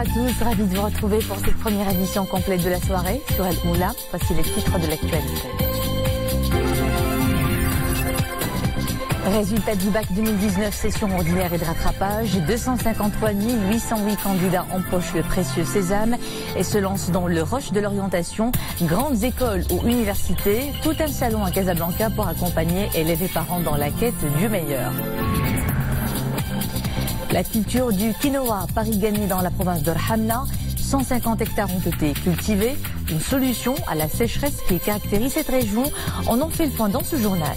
à tous, ravi de vous retrouver pour cette première édition complète de la soirée sur El Moula. Voici les titres de l'actualité. Résultat du bac 2019, session ordinaire et de rattrapage. 253 808 candidats empochent le précieux sésame et se lancent dans le rush de l'orientation. Grandes écoles ou universités, tout un salon à Casablanca pour accompagner élèves et parents dans la quête du meilleur. La culture du quinoa, Paris gagné dans la province de Hamna. 150 hectares ont été cultivés. Une solution à la sécheresse qui caractérise cette région. On en fait le point dans ce journal.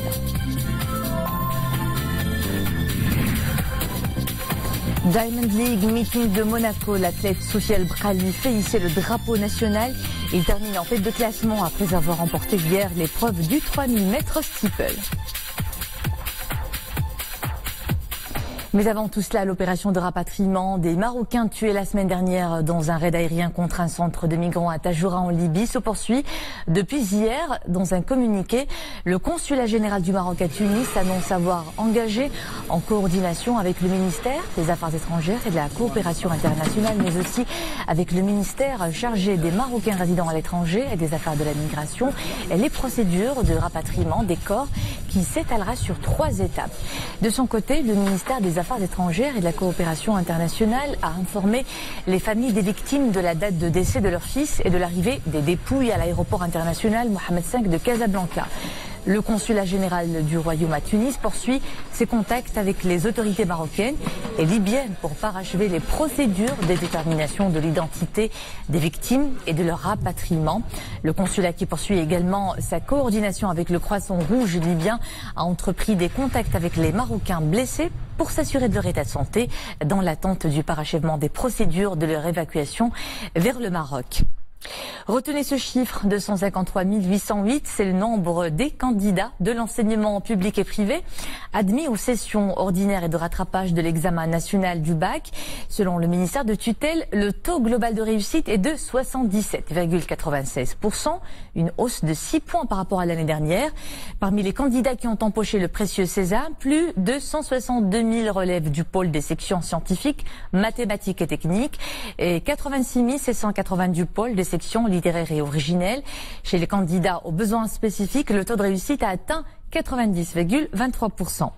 Diamond League, meeting de Monaco, l'athlète Soufiane Brali fait hisser le drapeau national. Il termine en tête de classement après avoir remporté hier l'épreuve du 3000 mètres steeple. Mais avant tout cela, l'opération de rapatriement des Marocains tués la semaine dernière dans un raid aérien contre un centre de migrants à Tajoura en Libye se poursuit. Depuis hier, dans un communiqué, le consulat général du Maroc à Tunis annonce avoir engagé en coordination avec le ministère des Affaires étrangères et de la coopération internationale, mais aussi avec le ministère chargé des Marocains résidant à l'étranger et des affaires de la migration, et les procédures de rapatriement des corps qui s'étalera sur 3 étapes. De son côté, le ministère des Affaires étrangères et de la coopération internationale a informé les familles des victimes de la date de décès de leur fils et de l'arrivée des dépouilles à l'aéroport international Mohamed V de Casablanca. Le consulat général du Royaume à Tunis poursuit ses contacts avec les autorités marocaines et libyennes pour parachever les procédures de détermination de l'identité des victimes et de leur rapatriement. Le consulat qui poursuit également sa coordination avec le Croissant Rouge libyen a entrepris des contacts avec les Marocains blessés pour s'assurer de leur état de santé dans l'attente du parachèvement des procédures de leur évacuation vers le Maroc. Retenez ce chiffre, 253 808, c'est le nombre des candidats de l'enseignement public et privé admis aux sessions ordinaires et de rattrapage de l'examen national du bac. Selon le ministère de tutelle, le taux global de réussite est de 77,96%, une hausse de 6 points par rapport à l'année dernière. Parmi les candidats qui ont empoché le précieux sésame, plus de 162 000 relèvent du pôle des sections scientifiques, mathématiques et techniques et 86 780 du pôle des sections littéraires et originelles. Chez les candidats aux besoins spécifiques, le taux de réussite a atteint 90,23%.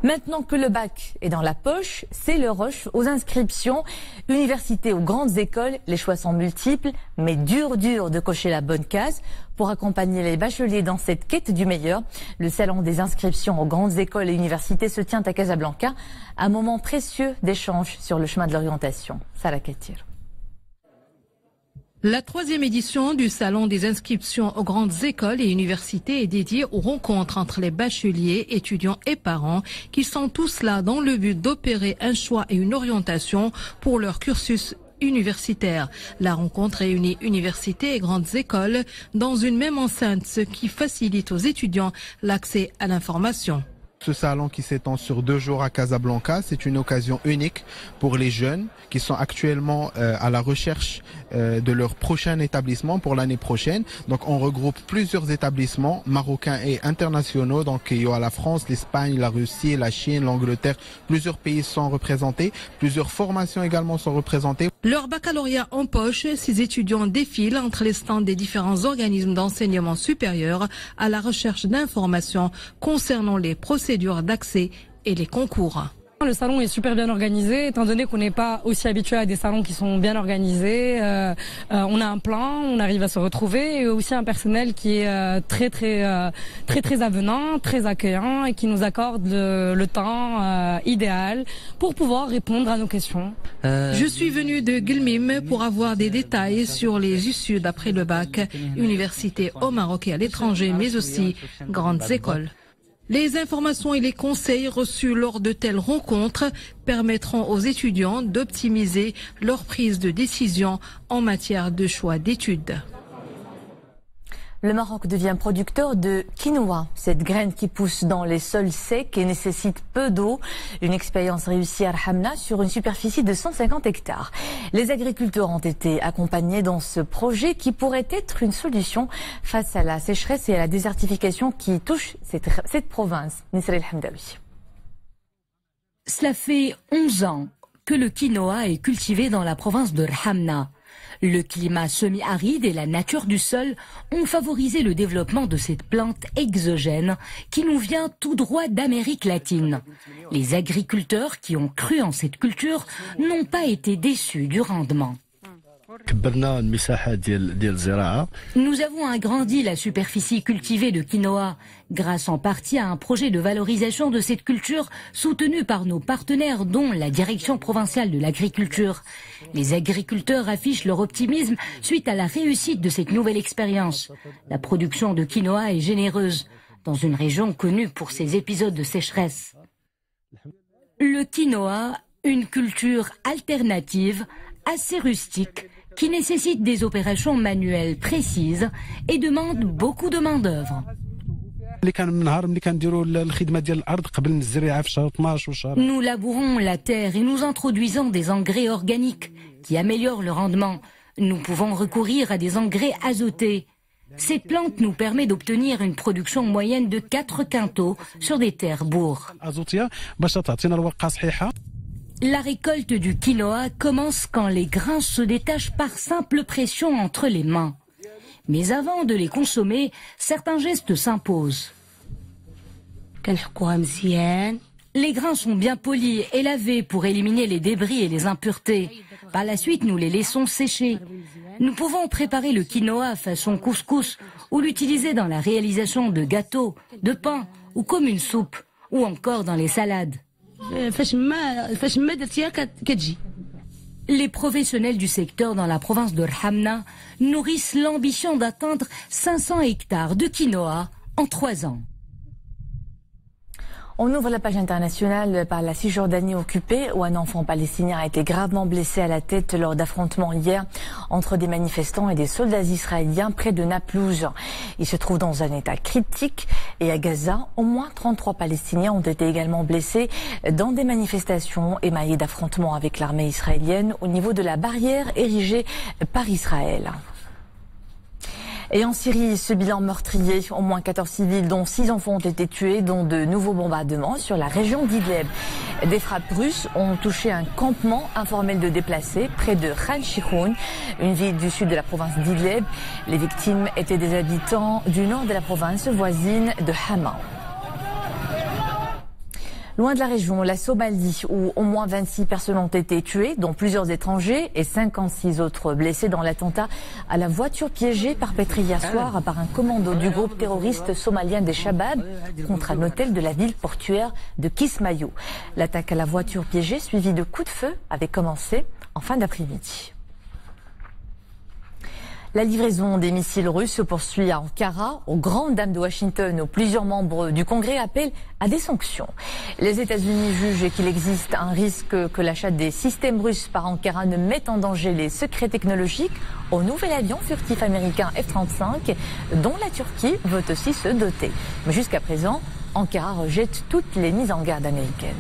Maintenant que le bac est dans la poche, c'est le rush aux inscriptions. Universités ou grandes écoles, les choix sont multiples, mais dur de cocher la bonne case. Pour accompagner les bacheliers dans cette quête du meilleur, le salon des inscriptions aux grandes écoles et universités se tient à Casablanca, un moment précieux d'échange sur le chemin de l'orientation. Salah Katir. La 3e édition du Salon des inscriptions aux grandes écoles et universités est dédiée aux rencontres entre les bacheliers, étudiants et parents qui sont tous là dans le but d'opérer un choix et une orientation pour leur cursus universitaire. La rencontre réunit universités et grandes écoles dans une même enceinte, ce qui facilite aux étudiants l'accès à l'information. Ce salon qui s'étend sur 2 jours à Casablanca, c'est une occasion unique pour les jeunes qui sont actuellement à la recherche de leur prochain établissement pour l'année prochaine. Donc on regroupe plusieurs établissements marocains et internationaux. Donc il y a la France, l'Espagne, la Russie, la Chine, l'Angleterre. Plusieurs pays sont représentés. Plusieurs formations également sont représentées. Leur baccalauréat en poche, ces étudiants défilent entre les stands des différents organismes d'enseignement supérieur à la recherche d'informations concernant les procédures d'accès et les concours. Le salon est super bien organisé, étant donné qu'on n'est pas aussi habitué à des salons qui sont bien organisés. On a un plan, on arrive à se retrouver, et aussi un personnel qui est très avenant, très accueillant et qui nous accorde le temps idéal pour pouvoir répondre à nos questions. Je suis venue de Guelmim pour avoir des détails sur les issues d'après le bac, université au Maroc et à l'étranger, mais aussi grandes écoles. Les informations et les conseils reçus lors de telles rencontres permettront aux étudiants d'optimiser leur prise de décision en matière de choix d'études. Le Maroc devient producteur de quinoa, cette graine qui pousse dans les sols secs et nécessite peu d'eau. Une expérience réussie à Hamna sur une superficie de 150 hectares. Les agriculteurs ont été accompagnés dans ce projet qui pourrait être une solution face à la sécheresse et à la désertification qui touche cette province. Nisra El Hamdaoui. Cela fait 11 ans que le quinoa est cultivé dans la province de Rhamna. Le climat semi-aride et la nature du sol ont favorisé le développement de cette plante exogène qui nous vient tout droit d'Amérique latine. Les agriculteurs qui ont cru en cette culture n'ont pas été déçus du rendement. Nous avons agrandi la superficie cultivée de quinoa grâce en partie à un projet de valorisation de cette culture soutenu par nos partenaires dont la Direction provinciale de l'agriculture. Les agriculteurs affichent leur optimisme suite à la réussite de cette nouvelle expérience. La production de quinoa est généreuse dans une région connue pour ses épisodes de sécheresse. Le quinoa, une culture alternative assez rustique qui nécessite des opérations manuelles précises et demande beaucoup de main-d'œuvre. Nous labourons la terre et nous introduisons des engrais organiques qui améliorent le rendement. Nous pouvons recourir à des engrais azotés. Cette plante nous permet d'obtenir une production moyenne de 4 quintaux sur des terres bourres. La récolte du quinoa commence quand les grains se détachent par simple pression entre les mains. Mais avant de les consommer, certains gestes s'imposent. Les grains sont bien polis et lavés pour éliminer les débris et les impuretés. Par la suite, nous les laissons sécher. Nous pouvons préparer le quinoa façon couscous ou l'utiliser dans la réalisation de gâteaux, de pain ou comme une soupe ou encore dans les salades. Les professionnels du secteur dans la province de Rhamna nourrissent l'ambition d'atteindre 500 hectares de quinoa en 3 ans. On ouvre la page internationale par la Cisjordanie occupée où un enfant palestinien a été gravement blessé à la tête lors d'affrontements hier entre des manifestants et des soldats israéliens près de Naplouse. Il se trouve dans un état critique et à Gaza, au moins 33 Palestiniens ont été également blessés dans des manifestations émaillées d'affrontements avec l'armée israélienne au niveau de la barrière érigée par Israël. Et en Syrie, ce bilan meurtrier, au moins 14 civils, dont 6 enfants ont été tués, dont de nouveaux bombardements sur la région d'Idlib. Des frappes russes ont touché un campement informel de déplacés près de Khan Shikhoun, une ville du sud de la province d'Idlib. Les victimes étaient des habitants du nord de la province voisine de Hama. Loin de la région, la Somalie, où au moins 26 personnes ont été tuées, dont plusieurs étrangers et 56 autres blessés dans l'attentat à la voiture piégée perpétrée hier soir par un commando du groupe terroriste somalien des Shabab contre un hôtel de la ville portuaire de Kismayo. L'attaque à la voiture piégée, suivie de coups de feu, avait commencé en fin d'après-midi. La livraison des missiles russes se poursuit à Ankara, aux grandes dames de Washington, où plusieurs membres du Congrès appellent à des sanctions. Les États-Unis jugent qu'il existe un risque que l'achat des systèmes russes par Ankara ne mette en danger les secrets technologiques au nouvel avion furtif américain F-35, dont la Turquie veut aussi se doter. Mais jusqu'à présent, Ankara rejette toutes les mises en garde américaines.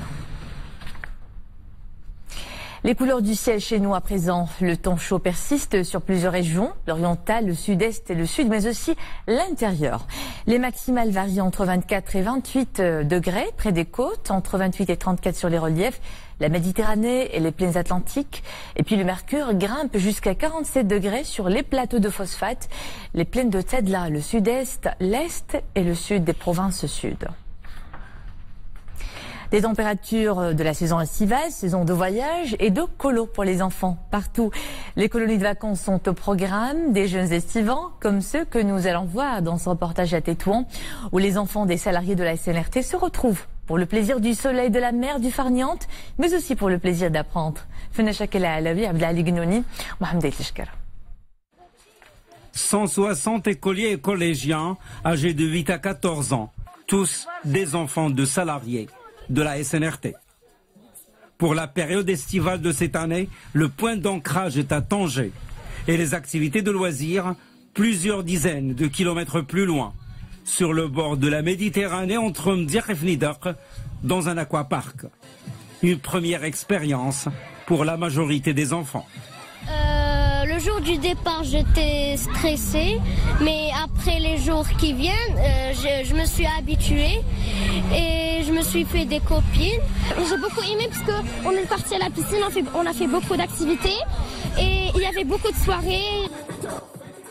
Les couleurs du ciel chez nous à présent. Le temps chaud persiste sur plusieurs régions, l'oriental, le sud-est et le sud, mais aussi l'intérieur. Les maximales varient entre 24 et 28 degrés près des côtes, entre 28 et 34 sur les reliefs, la Méditerranée et les plaines atlantiques. Et puis le mercure grimpe jusqu'à 47 degrés sur les plateaux de phosphate, les plaines de Tadla, le sud-est, l'est et le sud des provinces sud. Des températures de la saison estivale, saison de voyage et de colo pour les enfants partout. Les colonies de vacances sont au programme, des jeunes estivants comme ceux que nous allons voir dans ce reportage à Tétouan où les enfants des salariés de la SNRT se retrouvent pour le plaisir du soleil, de la mer, du farniente, mais aussi pour le plaisir d'apprendre. 160 écoliers et collégiens âgés de 8 à 14 ans, tous des enfants de salariés de la SNRT. Pour la période estivale de cette année, le point d'ancrage est à Tanger et les activités de loisirs plusieurs dizaines de kilomètres plus loin, sur le bord de la Méditerranée entre Mdir et Fnidak, dans un aquapark. Une première expérience pour la majorité des enfants. Le jour du départ, j'étais stressée, mais après les jours qui viennent, je me suis habituée et je me suis fait des copines. J'ai beaucoup aimé parce qu'on est parti à la piscine, on a fait beaucoup d'activités et il y avait beaucoup de soirées.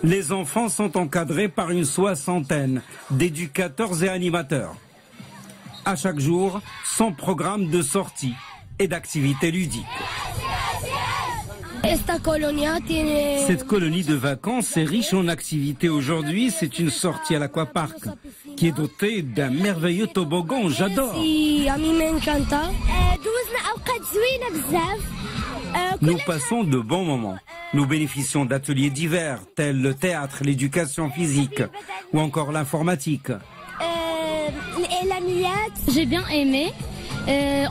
Les enfants sont encadrés par une soixantaine d'éducateurs et animateurs. À chaque jour, son programme de sortie et d'activités ludiques. Cette colonie de vacances est riche en activités. Aujourd'hui, c'est une sortie à l'aquapark qui est dotée d'un merveilleux toboggan. J'adore. Nous passons de bons moments. Nous bénéficions d'ateliers divers tels le théâtre, l'éducation physique ou encore l'informatique. J'ai bien aimé.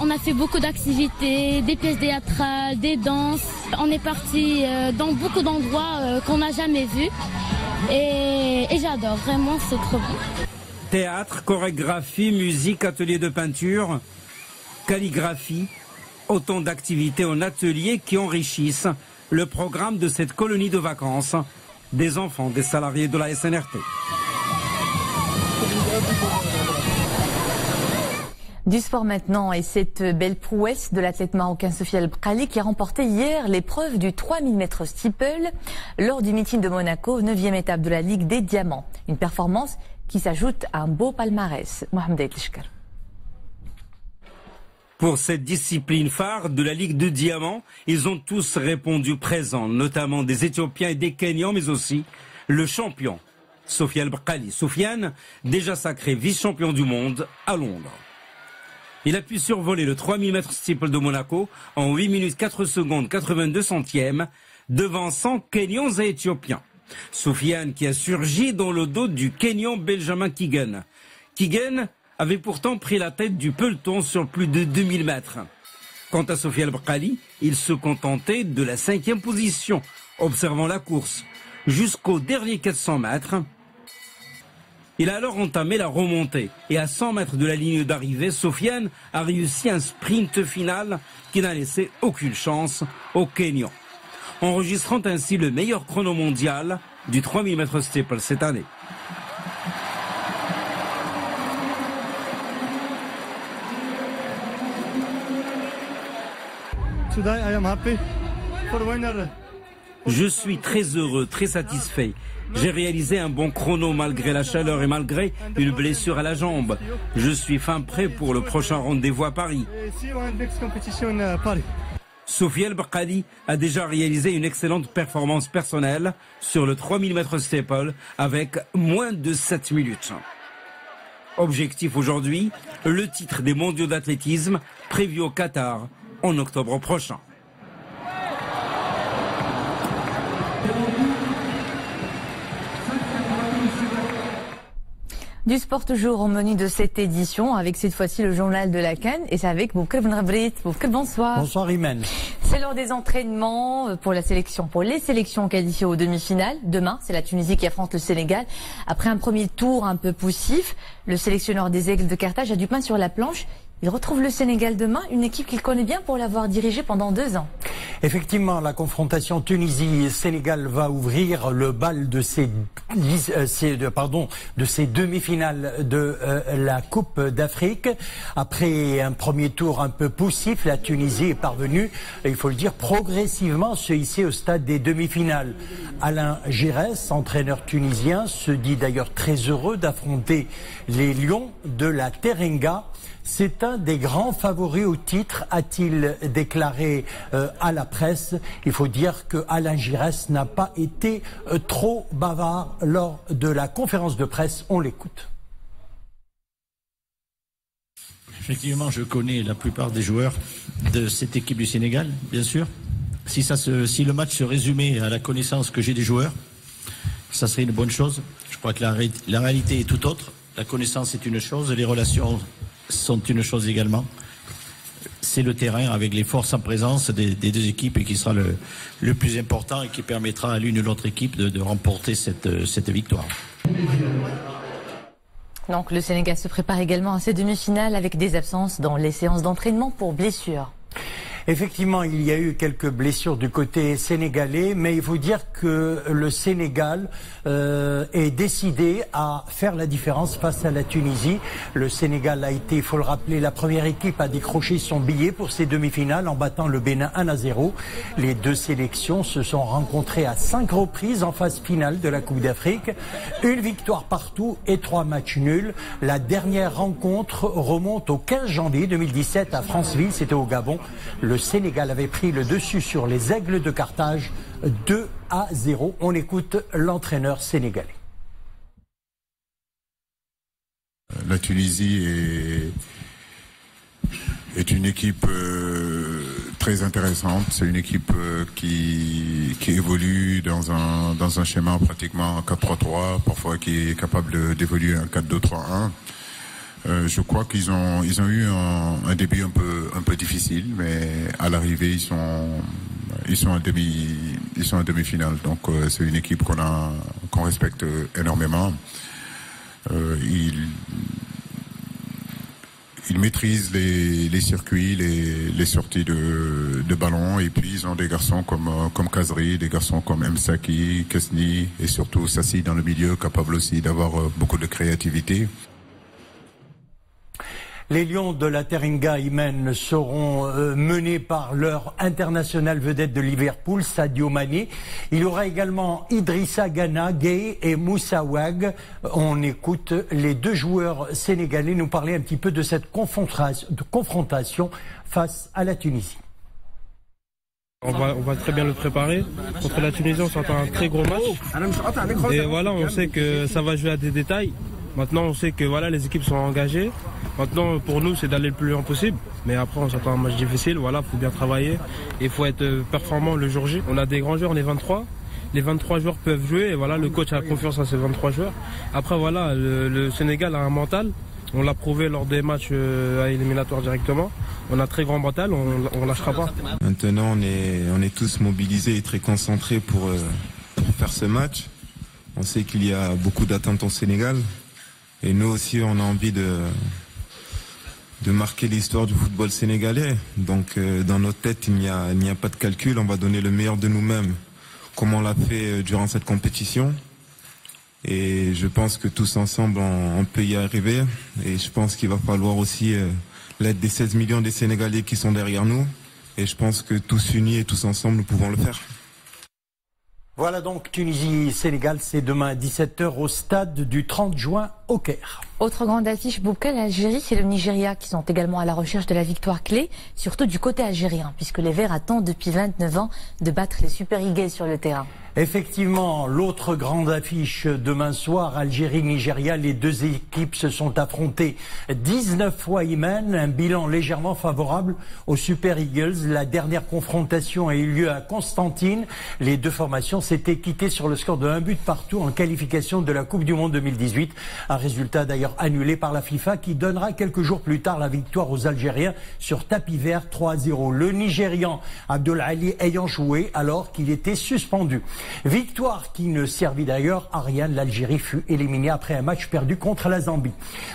On a fait beaucoup d'activités, des pièces théâtrales, des danses. On est parti dans beaucoup d'endroits qu'on n'a jamais vus. Et j'adore, vraiment, c'est trop bien. Théâtre, chorégraphie, musique, atelier de peinture, calligraphie, autant d'activités en atelier qui enrichissent le programme de cette colonie de vacances des enfants des salariés de la SNRT. Du sport maintenant et cette belle prouesse de l'athlète marocain Sophia El Bqali qui a remporté hier l'épreuve du 3000 mètres steeple lors du meeting de Monaco, 9e étape de la Ligue des Diamants. Une performance qui s'ajoute à un beau palmarès. Mohamed Aïtlishkar. Pour cette discipline phare de la Ligue de Diamants, ils ont tous répondu présents, notamment des Éthiopiens et des Kenyans, mais aussi le champion, Sophia El Bqali. Soufiane, déjà sacré vice-champion du monde à Londres. Il a pu survoler le 3000 mètres steeple de Monaco en 8 minutes 4 secondes 82 centièmes devant 100 Kenyans et Éthiopiens. Soufiane qui a surgi dans le dos du Kenyan Benjamin Kigen. Kigen avait pourtant pris la tête du peloton sur plus de 2000 mètres. Quant à Sophia El Bqali, il se contentait de la 5e position, observant la course jusqu'au dernier 400 mètres. Il a alors entamé la remontée et à 100 mètres de la ligne d'arrivée, Soufiane a réussi un sprint final qui n'a laissé aucune chance aux Kenyans, enregistrant ainsi le meilleur chrono mondial du 3000 mètres steeple cette année. Je suis très heureux, très satisfait. J'ai réalisé un bon chrono malgré la chaleur et malgré une blessure à la jambe. Je suis fin prêt pour le prochain rendez-vous à Paris. Sophia El Bqali a déjà réalisé une excellente performance personnelle sur le 3000 mètres steeple avec moins de 7 minutes. Objectif aujourd'hui, le titre des mondiaux d'athlétisme prévu au Qatar en octobre prochain. Du sport toujours au menu de cette édition, avec cette fois-ci le journal de la CAN, et c'est avec Boukr Benrabrit. Boukr, bonsoir. Bonsoir Imen. C'est lors des entraînements pour les sélections qualifiées aux demi-finales. Demain, c'est la Tunisie qui affronte le Sénégal. Après un premier tour un peu poussif, le sélectionneur des Aigles de Carthage a du pain sur la planche. Il retrouve le Sénégal demain, une équipe qu'il connaît bien pour l'avoir dirigée pendant 2 ans. Effectivement, la confrontation Tunisie-Sénégal va ouvrir le bal de ces demi-finales de la Coupe d'Afrique. Après un premier tour un peu poussif, la Tunisie est parvenue, il faut le dire, progressivement à se hisser au stade des demi-finales. Alain Giresse, entraîneur tunisien, se dit d'ailleurs très heureux d'affronter les Lions de la Teranga. C'est un des grands favoris au titre, a-t-il déclaré à la presse. Il faut dire que Alain Giresse n'a pas été trop bavard lors de la conférence de presse. On l'écoute. Effectivement, je connais la plupart des joueurs de cette équipe du Sénégal, bien sûr. Si le match se résumait à la connaissance que j'ai des joueurs, ça serait une bonne chose. Je crois que la réalité est tout autre. La connaissance est une chose, les relations sont une chose également. C'est le terrain avec les forces en présence des deux équipes et qui sera le plus important et qui permettra à l'une ou l'autre équipe de remporter cette victoire. Donc le Sénégal se prépare également à ces demi-finales avec des absences dans les séances d'entraînement pour blessures. Effectivement, il y a eu quelques blessures du côté sénégalais, mais il faut dire que le Sénégal est décidé à faire la différence face à la Tunisie. Le Sénégal a été, il faut le rappeler, la première équipe à décrocher son billet pour ces demi-finales en battant le Bénin 1-0. Les deux sélections se sont rencontrées à 5 reprises en phase finale de la Coupe d'Afrique. Une victoire partout et 3 matchs nuls. La dernière rencontre remonte au 15 janvier 2017 à Franceville, c'était au Gabon. Le Sénégal avait pris le dessus sur les Aigles de Carthage 2-0. On écoute l'entraîneur sénégalais. La Tunisie est une équipe très intéressante. C'est une équipe qui évolue dans un schéma pratiquement 4-3-3, parfois qui est capable d'évoluer en 4-2-3-1. Je crois qu'ils ont eu un début un peu difficile, mais à l'arrivée ils sont en demi-finale. Donc c'est une équipe qu'on respecte énormément. Ils maîtrisent les circuits, les sorties de ballon, et puis ils ont des garçons comme Kazri, des garçons comme Msaki, Kesni et surtout Sassi dans le milieu, capable aussi d'avoir beaucoup de créativité. Les Lions de la Teranga Imen seront menés par leur international vedette de Liverpool, Sadio Mané. Il y aura également Idrissa Gana, Gueye et Moussa Ouag. On écoute les deux joueurs sénégalais nous parler un petit peu de cette confrontation face à la Tunisie. On va très bien le préparer. Contre la Tunisie, on s'attend à un très gros match. Et voilà, on sait que ça va jouer à des détails. Maintenant, on sait que voilà, les équipes sont engagées. Maintenant, pour nous, c'est d'aller le plus loin possible. Mais après, on s'attend à un match difficile. Voilà, faut bien travailler. Il faut être performant le jour J. On a des grands joueurs, on est 23. Les 23 joueurs peuvent jouer. Et voilà, le coach a confiance à ces 23 joueurs. Après, voilà, le Sénégal a un mental. On l'a prouvé lors des matchs à éliminatoire directement. On a un très grand mental, on lâchera pas. Maintenant, on est tous mobilisés et très concentrés pour faire ce match. On sait qu'il y a beaucoup d'attentes au Sénégal. Et nous aussi, on a envie de marquer l'histoire du football sénégalais. Donc, dans notre tête, il n'y a pas de calcul. On va donner le meilleur de nous-mêmes, comme on l'a fait durant cette compétition. Et je pense que tous ensemble, on peut y arriver. Et je pense qu'il va falloir aussi l'aide des 16 millions des Sénégalais qui sont derrière nous. Et je pense que tous unis et tous ensemble, nous pouvons le faire. Voilà donc Tunisie-Sénégal, c'est demain à 17h au stade du 30 juin au Caire. Autre grande affiche, Boubka, l'Algérie et le Nigeria qui sont également à la recherche de la victoire clé, surtout du côté algérien, puisque les Verts attendent depuis 29 ans de battre les Super Eagles sur le terrain. Effectivement, l'autre grande affiche demain soir, Algérie-Nigeria, les deux équipes se sont affrontées 19 fois Imen, un bilan légèrement favorable aux Super Eagles. La dernière confrontation a eu lieu à Constantine. Les deux formations s'étaient quittées sur le score de 1 but partout en qualification de la Coupe du Monde 2018. Un résultat d'ailleurs annulé par la FIFA qui donnera quelques jours plus tard la victoire aux Algériens sur tapis vert 3-0. Le Nigérian Abdul Ali ayant joué alors qu'il était suspendu. Victoire qui ne servit d'ailleurs à rien. L'Algérie fut éliminée après un match perdu contre la Zambie.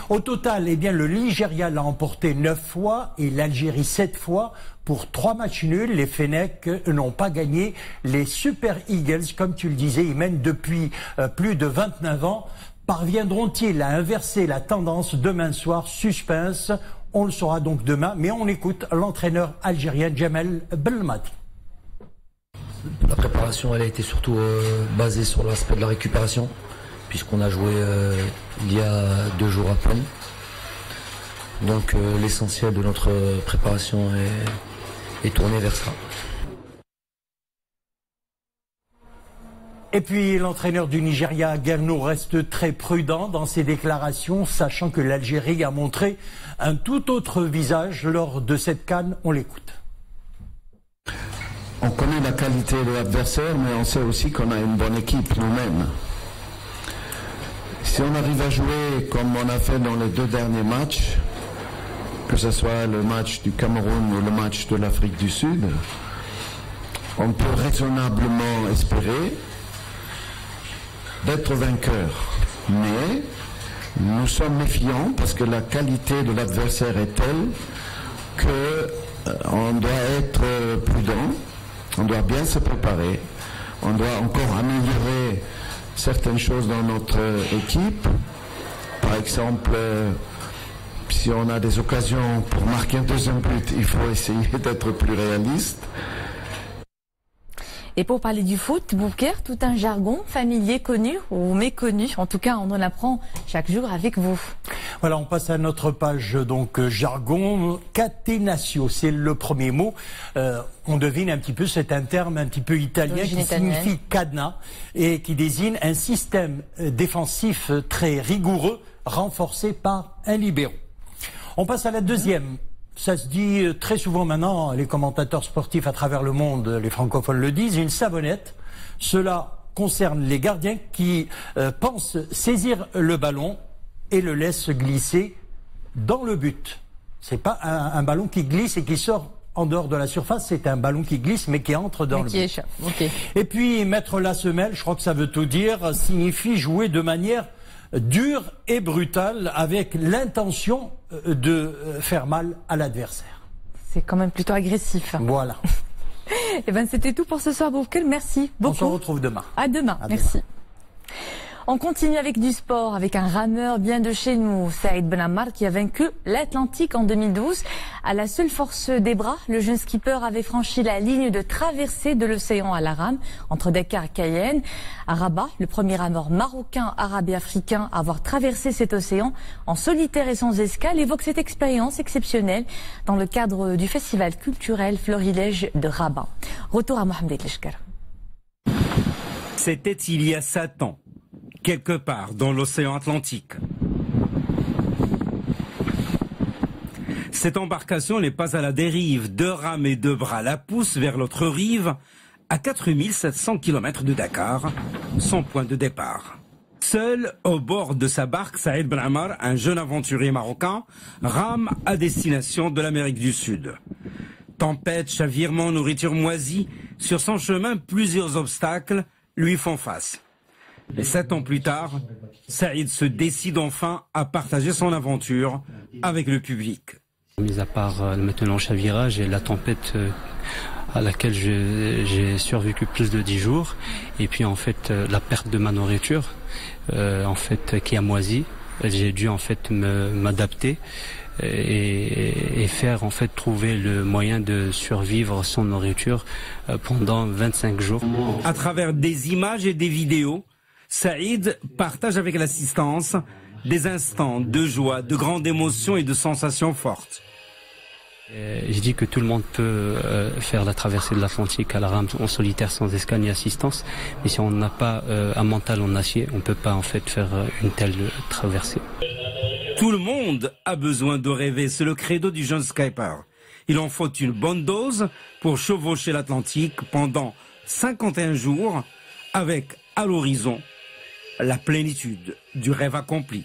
Au total, eh bien, le Nigeria l'a emporté 9 fois et l'Algérie 7 fois. Pour 3 matchs nuls, les Fennecs n'ont pas gagné. Les Super Eagles, comme tu le disais, ils mènent depuis plus de 29 ans. Parviendront-ils à inverser la tendance demain soir? Suspense. On le saura donc demain. Mais on écoute l'entraîneur algérien Djamel Belmadi. La préparation, elle a été surtout basée sur l'aspect de la récupération, puisqu'on a joué il y a 2 jours à peine. Donc l'essentiel de notre préparation est tourné vers ça. Et puis l'entraîneur du Nigeria, Gano, reste très prudent dans ses déclarations, sachant que l'Algérie a montré un tout autre visage lors de cette CAN. On l'écoute. On connaît la qualité de l'adversaire, mais on sait aussi qu'on a une bonne équipe nous-mêmes. Si on arrive à jouer comme on a fait dans les 2 derniers matchs, que ce soit le match du Cameroun ou le match de l'Afrique du Sud, on peut raisonnablement espérer d'être vainqueur. Mais nous sommes méfiants parce que la qualité de l'adversaire est telle que on doit être prudent, on doit bien se préparer, on doit encore améliorer certaines choses dans notre équipe. Par exemple, si on a des occasions pour marquer un deuxième but, il faut essayer d'être plus réaliste. Et pour parler du foot, Bouker, tout un jargon familier, connu ou méconnu. En tout cas, on en apprend chaque jour avec vous. Voilà, on passe à notre page donc jargon. Catenaccio, c'est le premier mot. On devine un petit peu, c'est un terme un petit peu italien qui signifie cadenas et qui désigne un système défensif très rigoureux renforcé par un libéro. On passe à la deuxième. Ça se dit très souvent maintenant, les commentateurs sportifs à travers le monde, les francophones le disent, une savonnette. Cela concerne les gardiens qui pensent saisir le ballon et le laissent glisser dans le but. C'est pas un ballon qui glisse et qui sort en dehors de la surface, c'est un ballon qui glisse mais qui entre dans le but. Okay. Et puis mettre la semelle, je crois que ça veut tout dire, signifie jouer de manière dure et brutale avec l'intention de faire mal à l'adversaire. C'est quand même plutôt agressif. Voilà. Et ben c'était tout pour ce soir, Bouker. Merci beaucoup. On se retrouve demain. À demain. Merci. Demain. On continue avec du sport, avec un rameur bien de chez nous, Saïd Ben Ammar, qui a vaincu l'Atlantique en 2012. À la seule force des bras, le jeune skipper avait franchi la ligne de traversée de l'océan à la rame, entre Dakar et Cayenne. À Rabat, le premier rameur marocain, arabe et africain à avoir traversé cet océan en solitaire et sans escale, évoque cette expérience exceptionnelle dans le cadre du festival culturel Florilège de Rabat. Retour à Mohamed Leshkar. C'était il y a 7 ans. Quelque part dans l'océan Atlantique. Cette embarcation n'est pas à la dérive. 2 rames et 2 bras la poussent vers l'autre rive, à 4700 km de Dakar, son point de départ. Seul, au bord de sa barque, Saïd Ben Ammar, un jeune aventurier marocain, rame à destination de l'Amérique du Sud. Tempête, chavirement, nourriture moisie, sur son chemin, plusieurs obstacles lui font face. Et 7 ans plus tard, Saïd se décide enfin à partager son aventure avec le public. Mis à part maintenant le chavirage et la tempête à laquelle j'ai survécu plus de 10 jours, et puis en fait la perte de ma nourriture en fait qui a moisi, j'ai dû en fait m'adapter et faire en fait trouver le moyen de survivre sans nourriture pendant 25 jours. À travers des images et des vidéos, Saïd partage avec l'assistance des instants de joie, de grandes émotions et de sensations fortes. Je dis que tout le monde peut faire la traversée de l'Atlantique à la rame en solitaire sans escale ni assistance, mais si on n'a pas un mental en acier, on ne peut pas en fait faire une telle traversée. Tout le monde a besoin de rêver, c'est le credo du jeune skipper. Il en faut une bonne dose pour chevaucher l'Atlantique pendant 51 jours avec à l'horizon la plénitude du rêve accompli.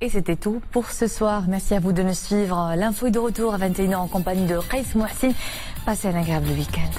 Et c'était tout pour ce soir. Merci à vous de nous suivre. L'info est de retour à 21h en compagnie de Qais Mouhsine. Passez un agréable week-end.